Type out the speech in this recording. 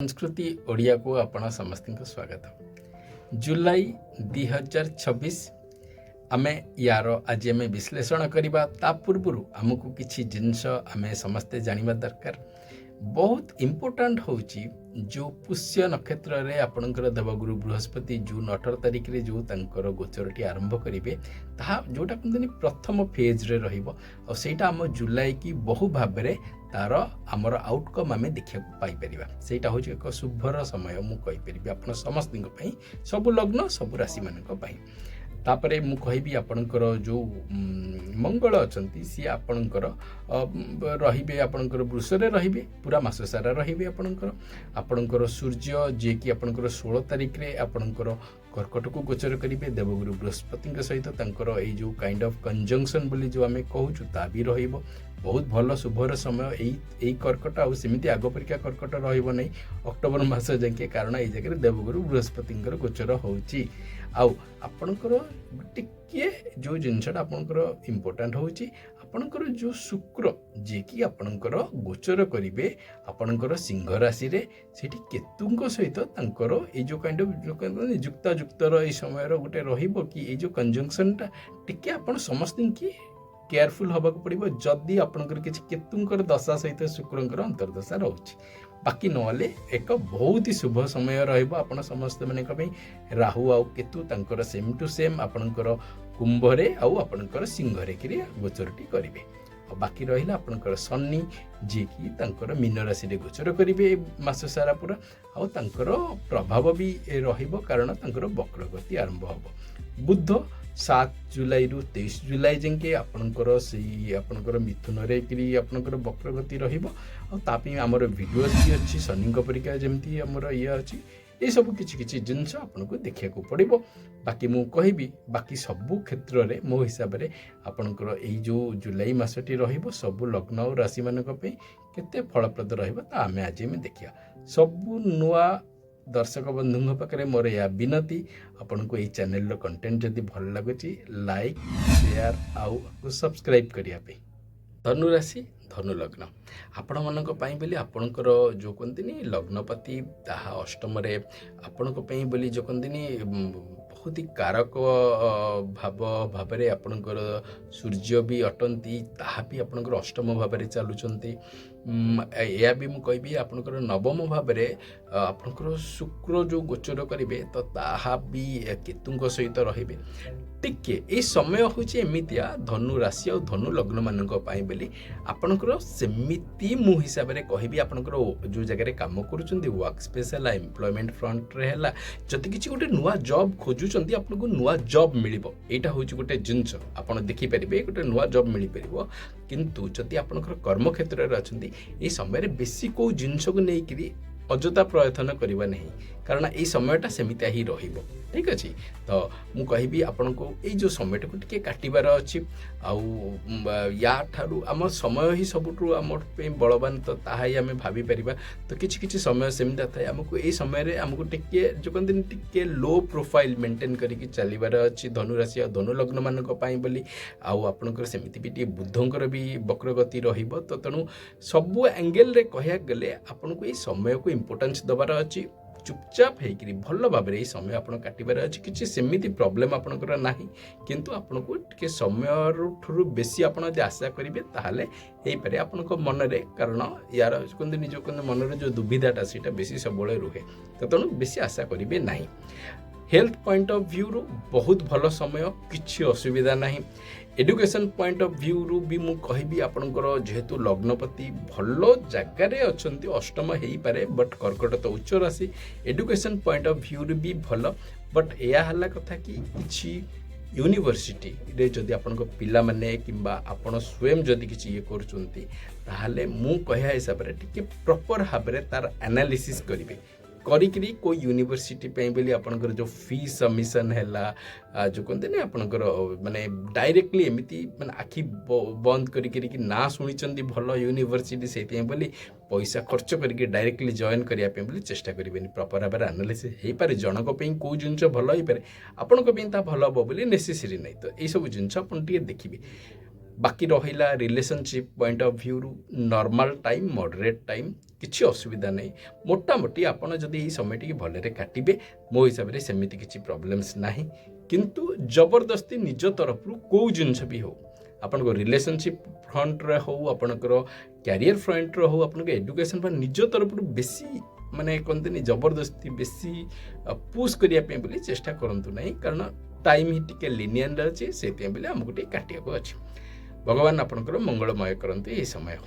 संस्कृति ओडिया को आपण समस्त स्वागत। जुलाई 2026 आमे यार आज आम विश्लेषण करवा ता पूर्व आमको किसी जिनस आमे समस्ते जानिबा दरकार। बहुत इम्पोर्टाट होची जो पुष्य नक्षत्र रे आपणकर देवगुरु बृहस्पति जून 18 तारिख रे जो तांकर गोचरटी आरंभ करिवे ताहा जोटा कहते प्रथम फेज रे रहिबो और सेटा आम जुलाई की बहु भाव रे तार आमर आउटकम आम देखा पाई परिबा। सेटा होची एक शुभर समय मु कहि परिबी आपण समस्त सब लग्न सब राशि मानक पई। तापरे मु कहबी आपणकर जो मंगल अछंती सी आपणकर रहिबे आपणकर वृष रे रहिबे पूरा मास सारा रहिबे आपणकर सूर्य जे कि आपणकर 16 तारिख रे आपणकर कर्कट को गोचर करिवे देवगुरु बृहस्पति सहित तांकर ए जो काइंड ऑफ कंजंक्शन बोली जो आमे कहूचु ता भी रहिबो। बहुत भल शुभर समय एई कर्कट आ सेमिति आग परीक्षा कर्कट रहिबो नै अक्टोबर मास जाके कारण ए जगह देवगुरु बृहस्पति गोचर होउची। आउ आपणकर टिके जो जिनसटा आपणकर इम्पोर्टेंट होउची आपणकर जो शुक्र जे कि आपणकर गोचर करिवे आपणकर सिंह राशि रे सेठी केतुंक सहित तांकर ए जो काइंड ऑफ जो जुक्ता जुक्तर ए समय गोटे रहिबो कि ए जो कंजंक्शनटा टिके आपण समस्त की केयरफुल हवा को पड़ो जदि आपणकर किसी केतुंकर दशा सहित शुक्रंकर अंतर्दशा रोचे। बाकी नहले एक बहुत ही शुभ समय रहिबो आपण समस्त मानक पई। राहु आउ केतु तांकर सेम टू सेम आपणकर कुंभ रे आउ आपणकर सिंह रे कि गोचरटी करिवे। बाकी रहिला आपणकर शनि जे कि तांकर मीन राशि रे गोचर करिवे मास सारा पूरा आउ तांकर प्रभाव भी रहिबो कारण तांकर वक्रगति आरंभ हबो। बुध 7 जुलाई रु 23 जुलाई जेंके आपणकर से आपणकर मिथुन रे कि आपणकर वक्रगति रहिबो आ तापी हमर वीडियोस भी अछि शनि परीक्षा जेमती हमर ये अछि ए सब किछि जिनस आपनको देखिया को पड़िबो। बाकी मु कहिबी बाकी सब क्षेत्र रे मो हिसाब रे आपणकर ए जो जुलाई मासटी रहिबो सब लग्न और राशि मानक पे केते फलप्रद रहिबो ता आमे आज में देखिया। सब नुआ दर्शक बंधु पाखे मोर या विनती आपन को यही चैनल कंटेंट जदि भल लगुच लाइक शेयर आउ सब्सक्राइब करने। धनु राशि धनु लग्न आपण मानक पई बोली आपणकर जो कहते लग्नपति ताहा अष्टम रे आपणक पई बोली जो कहते बहुत ही कारक भाव रे आपणकर सूर्य भी अटंती ताहा भी आपणकर अष्टम भाव रे चलुचंती। या भी मु कहबी आपणकर नवम भाव रे आपणकर शुक्र जो गोचर करिवे तो ताहा भी केतुंक सहित रहिबे। टिके ए समय होची एमितिया धनु राशि और धनु लग्न मानक पई बोली आपणकर सेमिति मु हिसाब रे कहबी आपणकर जो जगह रे काम करूचंती वर्क स्पेस हला एम्प्लॉयमेंट फ्रंट रे हला जति किछि गोटे नुवा जॉब खोजुचंती आपनको नुवा जॉब मिलिबो। एटा होची गोटे जिंस आपण देखि परिबे गोटे नुवा जॉब मिलि परिबो। किंतु जति आपणकर कर्म क्षेत्र रे अछंती ए समय रे बेसी को जिंस को नै कि अजता प्रयत्न करवा नहीं कारण ये समयटा सेमिता ही रहिबो। ठीक अछि तो मु कहबी आपन को ए जो समय को टिके काटिबार अछि आउ या ठारू आम समय ही सबुठु आम पे बलवान तो ताहा ही आमे भाबी परिबा। तो किछि किछि समय सेमिता थाए हमको ए समय रे हमको टिके जो कहते टिके लो प्रोफाइल मेंटेन करिकि चलिबार अछि धनु राशि और धनु लग्न मानक पई बोली आउ आपनकर सेमिति भी बुद्धंकर भी वक्रगति रहिबो। तो तेणु सबु एंगल रे कहया गले आपन को ए समय को इम्पोर्टेंस दबार अछि। चुपचाप होकर भल भाव में समय आप काटिबार अच्छी किसी सेमिति प्रोब्लेम आपंकर ना किंतु आपन को टे समय ठूँ बेसी आप आशा करेंगे ताहले पारे आपण मन में कारण यार कहते निज कहते मन में जो दुविधाटा से बेसी सब रुहे तो तेणु बेसी आशा करेंगे ना। हेल्थ पॉइंट ऑफ व्यू रू बहुत भल समय किसी असुविधा नहीं। एडुकेशन पॉइंट ऑफ व्यू रू भी मु कहबी आपणकर जेहेतु लग्नपति भल जगार अच्छा अष्टम हो पारे बट कर्कट तो उच्च राशि एडुकेशन पॉइंट ऑफ व्यू रू भी भल बट यह कथा कि किसी यूनिवर्सिटी रे जदि आपन पिला माने किंबा आपण स्वयं जदि किसी ये करूचंती ताहाले मु कहया हिसाब रे टिके प्रॉपर भाव रे तार एनालिसिस करिवे करिकरी कोई यूनिवर्सिटी पे बोली आपनकर जो फी सबमिशन हैला जो कहते ना आपनकर माने डायरेक्टली एमिति माने आखि बंद करिकरी कि ना सुनिचंदी भल यूनिवर्सिटी सेति बोली पैसा खर्च करके डायरेक्टली जॉइन करिया पे बोली चेष्टा करिवेनी। प्रॉपर भाव एनालिसिस हे पारे जनक पे को जिंस भल हे पारे आपनक पे ता भल हो बोली नेसेसरी नै। तो ए सब जिंस आपन टिके देखिबे बाकी रहा रिलेशनशिप पॉइंट ऑफ व्यू रु नॉर्मल टाइम मॉडरेट टाइम किसी असुविधा नहीं मोटामोटी आपड़ जदि यही समय टी भलरे काटे मो हिसाब से सेमती किसी प्रोब्लेम्स ना किंतु जबरदस्ती निज तरफ कौ जिनस भी हो आपण रिलेशनशिप फ्रंट रे हो आपणकर कैरियर फ्रंट रे हो आपन एजुकेशन पर निज तरफ बेसी माने कहते जबरदस्ती बेसी पुश करने बोली चेष्टा करंतु नहीं कारण टाइम ही टिके लिनियर अच्छे से आमको टे काटिया अच्छे भगवान आपणकर मंगलमय करते ये समय